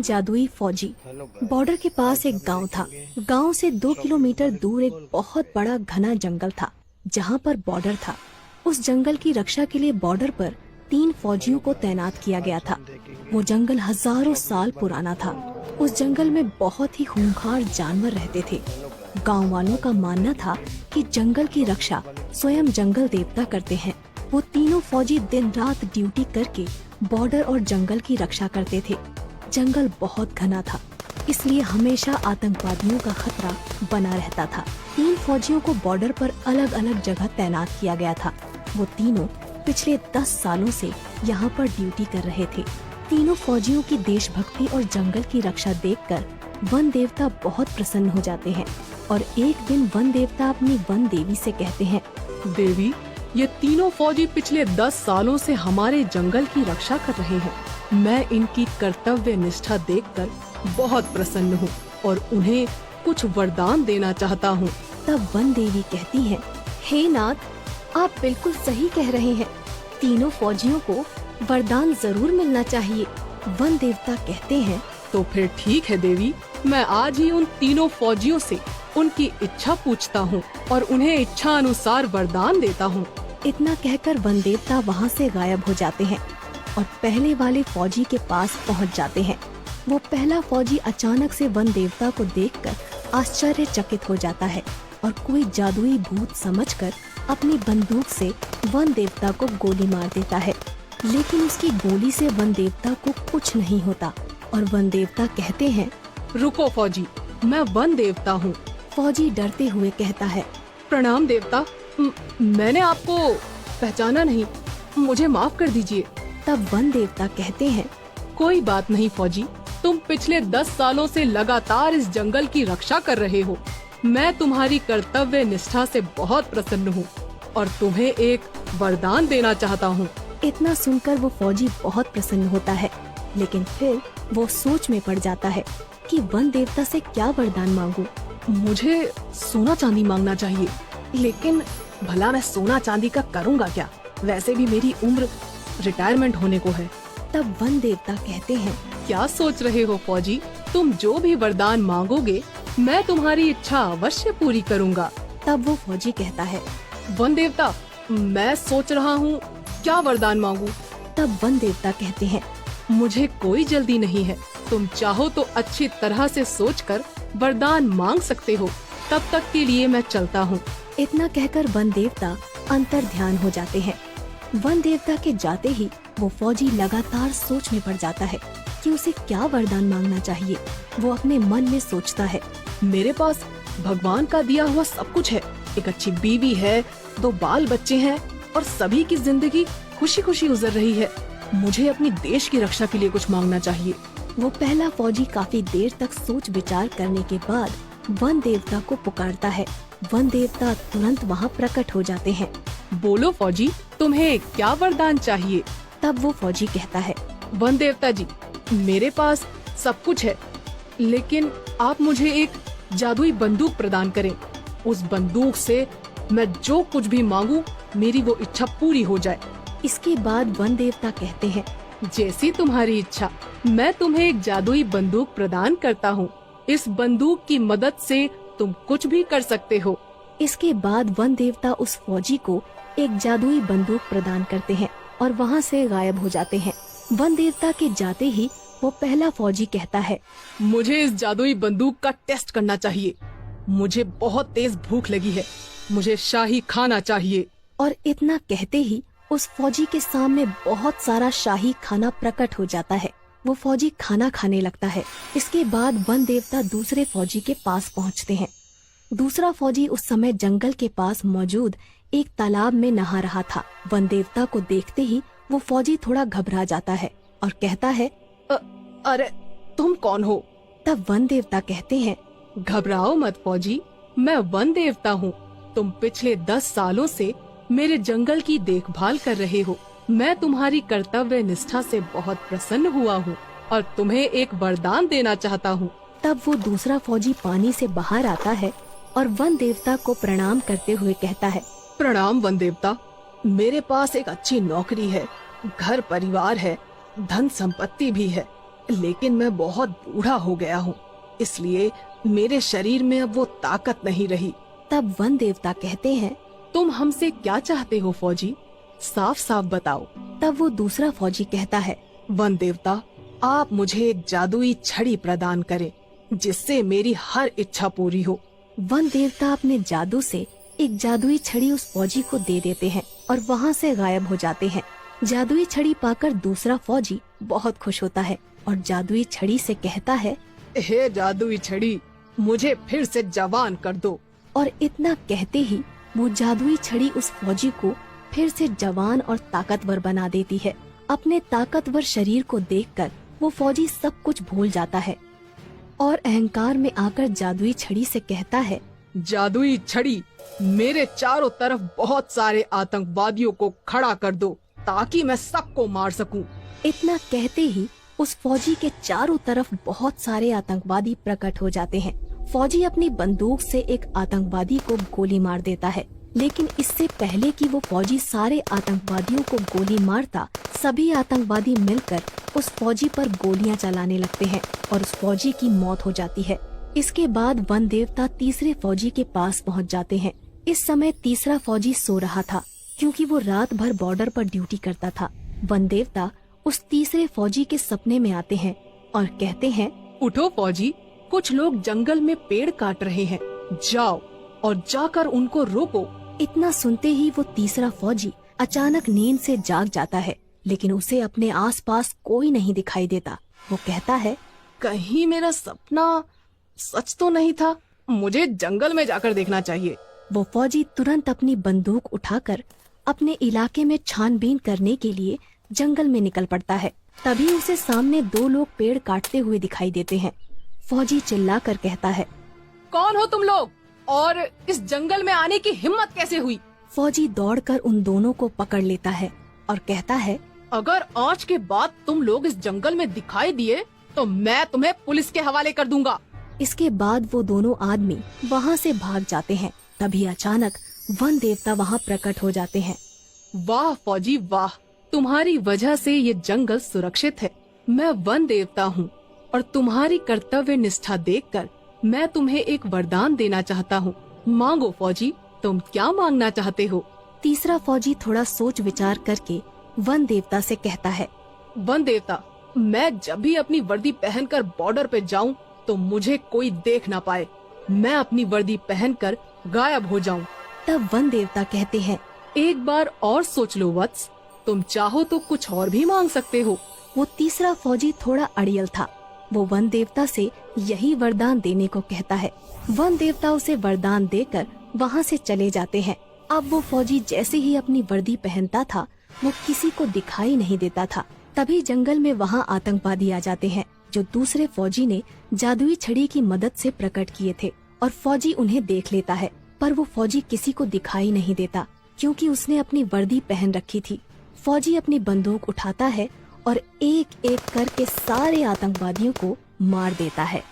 जादुई फौजी। बॉर्डर के पास एक गांव था। गांव से 2 किलोमीटर दूर एक बहुत बड़ा घना जंगल था जहां पर बॉर्डर था। उस जंगल की रक्षा के लिए बॉर्डर पर 3 फौजियों को तैनात किया गया था। वो जंगल हजारों साल पुराना था। उस जंगल में बहुत ही खूंखार जानवर रहते थे। गांव वालों का मानना था कि जंगल की रक्षा स्वयं जंगल देवता करते हैं। वो तीनों फौजी दिन रात ड्यूटी करके बॉर्डर और जंगल की रक्षा करते थे। जंगल बहुत घना था, इसलिए हमेशा आतंकवादियों का खतरा बना रहता था। 3 फौजियों को बॉर्डर पर अलग अलग जगह तैनात किया गया था। वो तीनों पिछले 10 सालों से यहाँ पर ड्यूटी कर रहे थे। तीनों फौजियों की देशभक्ति और जंगल की रक्षा देखकर वन देवता बहुत प्रसन्न हो जाते हैं और एक दिन वन देवता अपनी वन देवी से कहते हैं, देवी, ये तीनों फौजी पिछले 10 सालों से हमारे जंगल की रक्षा कर रहे हैं। मैं इनकी कर्तव्य निष्ठा देखकर बहुत प्रसन्न हूँ और उन्हें कुछ वरदान देना चाहता हूँ। तब वन देवी कहती हैं, हे नाथ, आप बिल्कुल सही कह रहे हैं। तीनों फौजियों को वरदान जरूर मिलना चाहिए। वन देवता कहते हैं, तो फिर ठीक है देवी, मैं आज ही उन तीनों फौजियों से उनकी इच्छा पूछता हूँ और उन्हें इच्छा अनुसार वरदान देता हूँ। इतना कहकर वन देवता वहाँ से गायब हो जाते हैं और पहले वाले फौजी के पास पहुँच जाते हैं। वो पहला फौजी अचानक से वन देवता को देखकर आश्चर्यचकित हो जाता है और कोई जादुई भूत समझकर अपनी बंदूक से वन देवता को गोली मार देता है। लेकिन उसकी गोली से वन देवता को कुछ नहीं होता और वन देवता कहते हैं, रुको फौजी, मैं वन देवता हूँ। फौजी डरते हुए कहता है, प्रणाम देवता, मैंने आपको पहचाना नहीं, मुझे माफ कर दीजिए। तब वन देवता कहते हैं, कोई बात नहीं फौजी, तुम पिछले 10 सालों से लगातार इस जंगल की रक्षा कर रहे हो। मैं तुम्हारी कर्तव्य निष्ठा से बहुत प्रसन्न हूँ और तुम्हें एक वरदान देना चाहता हूँ। इतना सुनकर वो फौजी बहुत प्रसन्न होता है, लेकिन फिर वो सोच में पड़ जाता है कि वन देवता से क्या वरदान मांगूं। मुझे सोना चांदी मांगना चाहिए, लेकिन भला मैं सोना चांदी का करूँगा क्या? वैसे भी मेरी उम्र रिटायरमेंट होने को है। तब वन देवता कहते हैं, क्या सोच रहे हो फौजी? तुम जो भी वरदान मांगोगे मैं तुम्हारी इच्छा अवश्य पूरी करूँगा। तब वो फौजी कहता है, वन देवता, मैं सोच रहा हूँ क्या वरदान मांगू। तब वन देवता कहते हैं, मुझे कोई जल्दी नहीं है, तुम चाहो तो अच्छी तरह से सोचकर वरदान मांग सकते हो। तब तक के लिए मैं चलता हूँ। इतना कहकर वन देवता अंतर ध्यान हो जाते हैं। वन देवता के जाते ही वो फौजी लगातार सोच में पड़ जाता है कि उसे क्या वरदान मांगना चाहिए। वो अपने मन में सोचता है, मेरे पास भगवान का दिया हुआ सब कुछ है। एक अच्छी बीवी है, 2 बाल बच्चे हैं और सभी की जिंदगी खुशी खुशी गुजर रही है। मुझे अपनी देश की रक्षा के लिए कुछ मांगना चाहिए। वो पहला फौजी काफी देर तक सोच विचार करने के बाद वन देवता को पुकारता है। वन देवता तुरंत वहाँ प्रकट हो जाते हैं। बोलो फौजी, तुम्हें क्या वरदान चाहिए? तब वो फौजी कहता है, वन देवता जी, मेरे पास सब कुछ है, लेकिन आप मुझे एक जादुई बंदूक प्रदान करें। उस बंदूक से मैं जो कुछ भी मांगूं, मेरी वो इच्छा पूरी हो जाए। इसके बाद वन देवता कहते हैं, जैसी तुम्हारी इच्छा, मैं तुम्हें एक जादुई बंदूक प्रदान करता हूँ। इस बंदूक की मदद से तुम कुछ भी कर सकते हो। इसके बाद वन देवता उस फौजी को एक जादुई बंदूक प्रदान करते हैं और वहाँ से गायब हो जाते हैं। वन देवता के जाते ही वो पहला फौजी कहता है, मुझे इस जादुई बंदूक का टेस्ट करना चाहिए। मुझे बहुत तेज भूख लगी है, मुझे शाही खाना चाहिए। और इतना कहते ही उस फौजी के सामने बहुत सारा शाही खाना प्रकट हो जाता है। वो फौजी खाना खाने लगता है। इसके बाद वन देवता दूसरे फौजी के पास पहुंचते हैं। दूसरा फौजी उस समय जंगल के पास मौजूद एक तालाब में नहा रहा था। वन देवता को देखते ही वो फौजी थोड़ा घबरा जाता है और कहता है, अरे तुम कौन हो? तब वन देवता कहते हैं, घबराओ मत फौजी, मैं वन देवता हूँ। तुम पिछले 10 सालों से मेरे जंगल की देखभाल कर रहे हो। मैं तुम्हारी कर्तव्य निष्ठा से बहुत प्रसन्न हुआ हूँ और तुम्हें एक वरदान देना चाहता हूँ। तब वो दूसरा फौजी पानी से बाहर आता है और वन देवता को प्रणाम करते हुए कहता है, प्रणाम वन देवता, मेरे पास एक अच्छी नौकरी है, घर परिवार है, धन संपत्ति भी है। लेकिन मैं बहुत बूढ़ा हो गया हूँ, इसलिए मेरे शरीर में अब वो ताकत नहीं रही। तब वन देवता कहते हैं, तुम हमसे क्या चाहते हो फौजी? साफ साफ बताओ। तब वो दूसरा फौजी कहता है, वन देवता, आप मुझे एक जादुई छड़ी प्रदान करें जिससे मेरी हर इच्छा पूरी हो। वन देवता अपने जादू से एक जादुई छड़ी उस फौजी को दे देते हैं और वहाँ से गायब हो जाते हैं। जादुई छड़ी पाकर दूसरा फौजी बहुत खुश होता है और जादुई छड़ी से कहता है, हे जादुई छड़ी, मुझे फिर से जवान कर दो। और इतना कहते ही वो जादुई छड़ी उस फौजी को फिर से जवान और ताकतवर बना देती है। अपने ताकतवर शरीर को देखकर वो फौजी सब कुछ भूल जाता है और अहंकार में आकर जादुई छड़ी से कहता है, जादुई छड़ी, मेरे चारों तरफ बहुत सारे आतंकवादियों को खड़ा कर दो ताकि मैं सबको मार सकूं। इतना कहते ही उस फौजी के चारों तरफ बहुत सारे आतंकवादी प्रकट हो जाते हैं। फौजी अपनी बंदूक से एक आतंकवादी को गोली मार देता है, लेकिन इससे पहले कि वो फौजी सारे आतंकवादियों को गोली मारता, सभी आतंकवादी मिलकर उस फौजी पर गोलियां चलाने लगते हैं और उस फौजी की मौत हो जाती है। इसके बाद वन देवता तीसरे फौजी के पास पहुंच जाते हैं। इस समय तीसरा फौजी सो रहा था क्योंकि वो रात भर बॉर्डर पर ड्यूटी करता था। वन देवता उस तीसरे फौजी के सपने में आते हैं और कहते हैं, उठो फौजी, कुछ लोग जंगल में पेड़ काट रहे हैं, जाओ और जाकर उनको रोको। इतना सुनते ही वो तीसरा फौजी अचानक नींद से जाग जाता है, लेकिन उसे अपने आसपास कोई नहीं दिखाई देता। वो कहता है, कहीं मेरा सपना सच तो नहीं था, मुझे जंगल में जाकर देखना चाहिए। वो फौजी तुरंत अपनी बंदूक उठाकर अपने इलाके में छानबीन करने के लिए जंगल में निकल पड़ता है। तभी उसे सामने दो लोग पेड़ काटते हुए दिखाई देते हैं। फौजी चिल्लाकर कहता है, कौन हो तुम लोग और इस जंगल में आने की हिम्मत कैसे हुई? फौजी दौड़कर उन दोनों को पकड़ लेता है और कहता है, अगर आज के बाद तुम लोग इस जंगल में दिखाई दिए तो मैं तुम्हें पुलिस के हवाले कर दूंगा। इसके बाद वो दोनों आदमी वहाँ से भाग जाते हैं। तभी अचानक वन देवता वहाँ प्रकट हो जाते हैं। वाह फौजी वाह, तुम्हारी वजह से ये जंगल सुरक्षित है। मैं वन देवता हूँ और तुम्हारी कर्तव्य निष्ठा देखकर मैं तुम्हें एक वरदान देना चाहता हूँ। मांगो फौजी, तुम क्या मांगना चाहते हो? तीसरा फौजी थोड़ा सोच विचार करके वन देवता से कहता है, वन देवता, मैं जब भी अपनी वर्दी पहनकर बॉर्डर पे जाऊं तो मुझे कोई देख ना पाए। मैं अपनी वर्दी पहनकर गायब हो जाऊं। तब वन देवता कहते हैं, एक बार और सोच लो वत्स, तुम चाहो तो कुछ और भी मांग सकते हो। वो तीसरा फौजी थोड़ा अड़ियल था। वो वन देवता से यही वरदान देने को कहता है। वन देवता उसे वरदान देकर वहाँ से चले जाते हैं। अब वो फौजी जैसे ही अपनी वर्दी पहनता था, वो किसी को दिखाई नहीं देता था। तभी जंगल में वहाँ आतंकवादी आ जाते हैं, जो दूसरे फौजी ने जादुई छड़ी की मदद से प्रकट किए थे, और फौजी उन्हें देख लेता है। पर वो फौजी किसी को दिखाई नहीं देता क्योंकि उसने अपनी वर्दी पहन रखी थी। फौजी अपनी बंदूक उठाता है और एक एक करके सारे आतंकवादियों को मार देता है।